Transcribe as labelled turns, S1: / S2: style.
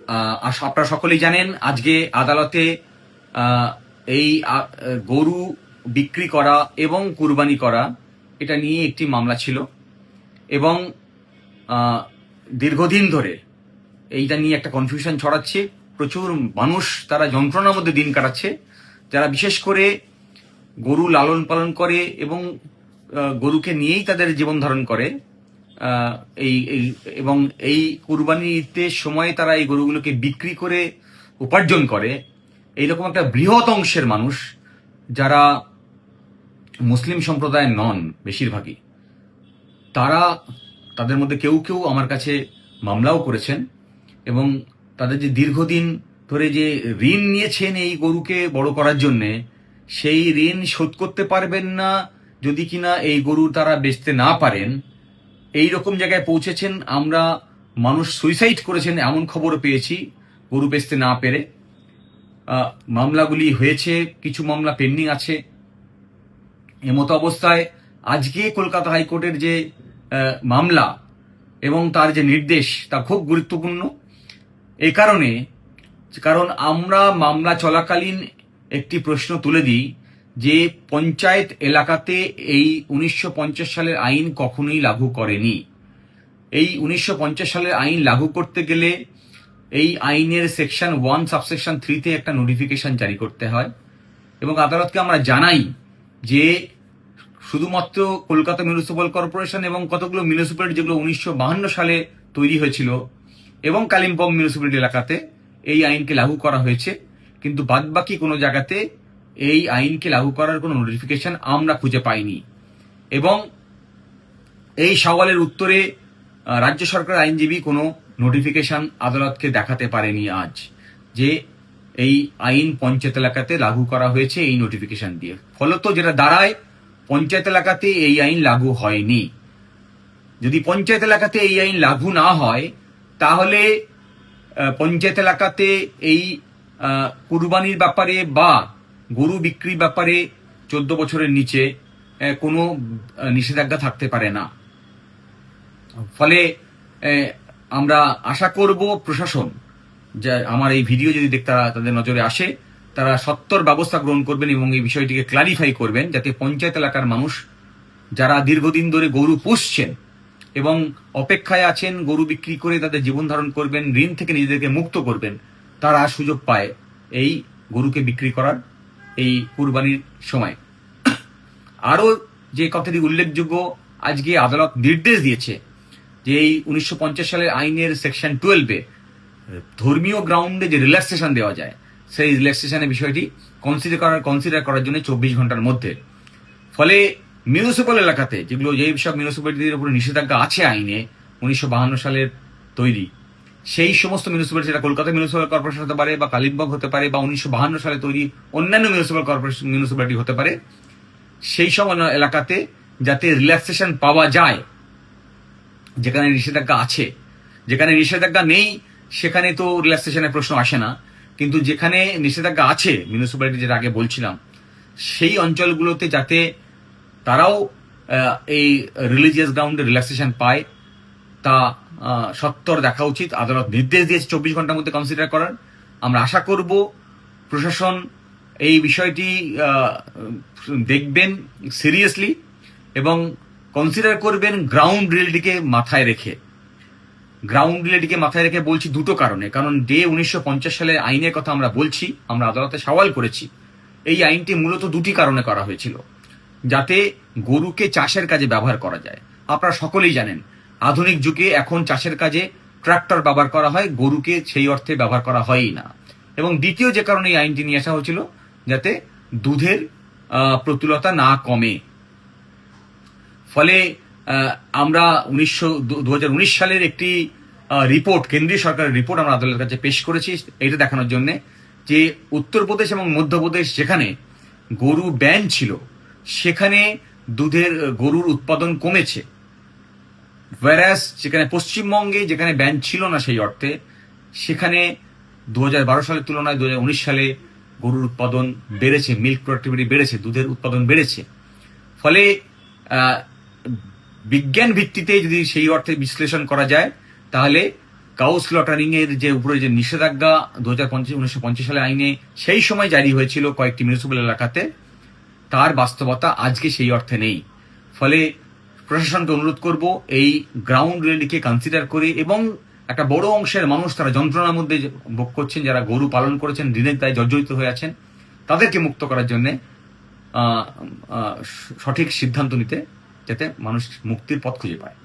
S1: আপনারা সকলেই জানেন আজকে আদালতে এই গরু বিক্রি করা এবং কুরবানি করা এটা নিয়ে একটি মামলা ছিল এবং দীর্ঘদিন ধরে এইটা নিয়ে একটা কনফিউশন ছড়াচ্ছে। প্রচুর মানুষ তারা যন্ত্রণার মধ্যে দিন কাটাচ্ছে, যারা বিশেষ করে গরু লালন পালন করে এবং গরুকে নিয়েই তাদের জীবন ধারণ করে। এবং এই কুরবানি ঈদের সময় তারা এই গরুগুলোকে বিক্রি করে উপার্জন করে। এইরকম একটা বৃহৎ অংশের মানুষ যারা মুসলিম সম্প্রদায়ের নন, বেশিরভাগই তাদের মধ্যে কেউ কেউ আমার কাছে মামলাও করেছেন এবং তাদের যে দীর্ঘদিন ধরে যে ঋণ নিয়েছেন এই গরুকে বড় করার জন্যে, সেই ঋণ শোধ করতে পারবেন না যদি কিনা এই গরু তারা বেচতে না পারেন। এই রকম জায়গায় পৌঁছেছেন। আমরা মানুষ সুইসাইড করেছেন এমন খবরও পেয়েছি গরু বেচতে না পেরে। মামলাগুলি হয়েছে, কিছু মামলা পেন্ডিং আছে। এমতো অবস্থায় আজকে কলকাতা হাইকোর্টের যে মামলা এবং তার যে নির্দেশ তা খুব গুরুত্বপূর্ণ। এই কারণ আমরা মামলা চলাকালীন একটি প্রশ্ন তুলে দিই যে পঞ্চায়েত এলাকাতে এই 1950 সালের আইন কখনোই লাগু করেনি। এই 1950 সালের আইন লাগু করতে গেলে এই আইনের সেকশন 1 সাবসেকশন 3-তে একটা নোটিফিকেশন জারি করতে হয় এবং আদালতকে আমরা জানাই যে শুধুমাত্র কলকাতা মিউনিসিপ্যাল কর্পোরেশন এবং কতগুলো মিউনিসিপ্যালিটি যেগুলো 1952 সালে তৈরি হয়েছিল এবং কালিম্পং মিউনিসিপ্যালিটি এলাকাতে এই আইনকে লাগু করা হয়েছে, কিন্তু বাদবাকি কোনো জায়গাতে এই আইনকে লাগু করার কোনো নোটিফিকেশন আমরা খুঁজে পাইনি। এবং এই সওয়ালের উত্তরে রাজ্য সরকারের আইনজীবী কোনো নোটিফিকেশন আদালতকে দেখাতে পারেনি আজ যে এই আইন পঞ্চায়েত এলাকাতে লাগু করা হয়েছে এই নোটিফিকেশন দিয়ে। ফলত যেটা দাঁড়ায়, পঞ্চায়েত এলাকাতে এই আইন লাগু হয়নি। যদি পঞ্চায়েত এলাকাতে এই আইন লাগু না হয় তাহলে পঞ্চায়েত এলাকাতে এই কুরবানির ব্যাপারে বা গরু বিক্রির ব্যাপারে 14 বছরের নিচে কোনো নিষেধাজ্ঞা থাকতে পারে না। ফলে আমরা আশা করব প্রশাসন, যা আমার এই ভিডিও যদি তাদের নজরে আসে, তারা সত্বর ব্যবস্থা গ্রহণ করবেন এবং এই বিষয়টিকে ক্লারিফাই করবেন, যাতে পঞ্চায়েত এলাকার মানুষ যারা দীর্ঘদিন ধরে গরু পুষছেন এবং অপেক্ষায় আছেন গরু বিক্রি করে তাদের জীবন ধারণ করবেন, ঋণ থেকে নিজেদেরকে মুক্ত করবেন, তারা সুযোগ পায় এই গরুকে বিক্রি করার এই কুরবানির সময়। আরো যে কথাটি উল্লেখযোগ্য, আজকে আদালত নির্দেশ দিয়েছে যে এই 1950 সালের আইনের সেকশন 12-এ ধর্মীয় গ্রাউন্ডে যে রিল্যাক্সেশন দেওয়া যায়, সেই রিল্যাক্সেশনের বিষয়টি কনসিডার করার জন্য 24 ঘন্টার মধ্যে। ফলে মিউনিসিপ্যাল এলাকাতে যেগুলো সব মিউনিসিপ্যালিটির উপরে নিষেধাজ্ঞা আছে আইনে 1952 সালের তৈরি, সেই সমস্ত মিউনিসিপ্যালিটি, সেটা কলকাতা মিউনিসিপ্যাল কর্পোরেশন হতে পারে বা কালিম্পং হতে পারে বা 1952 সালে তৈরি অন্যান্য মিউনিসিপ্যালিটি হতে পারে, সেই সব এলাকাতে যাতে রিল্যাক্সেশন পাওয়া যায়। যেখানে নিষেধাজ্ঞা আছে, যেখানে নিষেধাজ্ঞা নেই সেখানে তো রিল্যাক্সেশনের প্রশ্ন আসে না, কিন্তু যেখানে নিষেধাজ্ঞা আছে মিউনিসিপ্যালিটি, যেটা আগে বলছিলাম, সেই অঞ্চলগুলোতে যাতে তারাও এই রিলিজিয়াস গ্রাউন্ডে রিল্যাক্সেশন পায় তা সত্বর দেখা উচিত। আদালত নির্দেশ দিয়েছে 24 ঘন্টার মধ্যে কনসিডার করার। আমরা আশা করব প্রশাসন এই বিষয়টি দেখবেন সিরিয়াসলি এবং কনসিডার করবেন গ্রাউন্ড রিয়েলিটিকে মাথায় রেখে। বলছি দুটো কারণে। কারণ 1950 সালের আইনের কথা আমরা বলছি, আমরা আদালতে সওয়াল করেছি। এই আইনটি মূলত দুটি কারণে করা হয়েছিল, যাতে গরুকে চাষের কাজে ব্যবহার করা যায়। আপনারা সকলেই জানেন আধুনিক যুগে এখন চাষের কাজে ট্রাক্টর ব্যবহার করা হয়, গরুকে সেই অর্থে ব্যবহার করা হয়ই না। এবং দ্বিতীয় যে কারণে এই আইনটি নিয়ে আসা হয়েছিল, যাতে দুধের প্রতুলতা না কমে। ফলে আমরা 2019 সালের একটি রিপোর্ট, কেন্দ্রীয় সরকারের রিপোর্ট আমরা আদালতের কাছে পেশ করেছি, এটা দেখানোর জন্য যে উত্তরপ্রদেশ এবং মধ্যপ্রদেশ যেখানে গরু ব্যান ছিল সেখানে গরুর উৎপাদন কমেছে, ওয়ারাস যেখানে পশ্চিমবঙ্গে যেখানে ব্যান ছিল না সেই অর্থে, সেখানে 2012 সালের তুলনায় 2019 সালে গরুর উৎপাদন বেড়েছে, মিল্ক প্রোডাক্টিভিটি বেড়েছে, দুধের উৎপাদন বেড়েছে। ফলে বিজ্ঞান ভিত্তিতে যদি সেই অর্থে বিশ্লেষণ করা যায় তাহলে কাউ স্লটারিং এর যে উপরে যে নিষেধাজ্ঞা 1950 সালে আইনে সেই সময় জারি হয়েছিল কয়েকটি মিউনিসিপ্যাল এলাকাতে, তার বাস্তবতা আজকে সেই অর্থে নেই। ফলে প্রশাসনকে অনুরোধ করব এই গ্রাউন্ড রিয়েলিটিকে কনসিডার করে, এবং একটা বড় অংশের মানুষ তারা যন্ত্রণার মধ্যে ভোগ করছেন, যারা গরু পালন করেছেন, ঋণের দায়ে জর্জরিত হয়ে আছেন, তাদেরকে মুক্ত করার জন্য সঠিক সিদ্ধান্ত নিতে, যাতে মানুষ মুক্তির পথ খুঁজে পায়।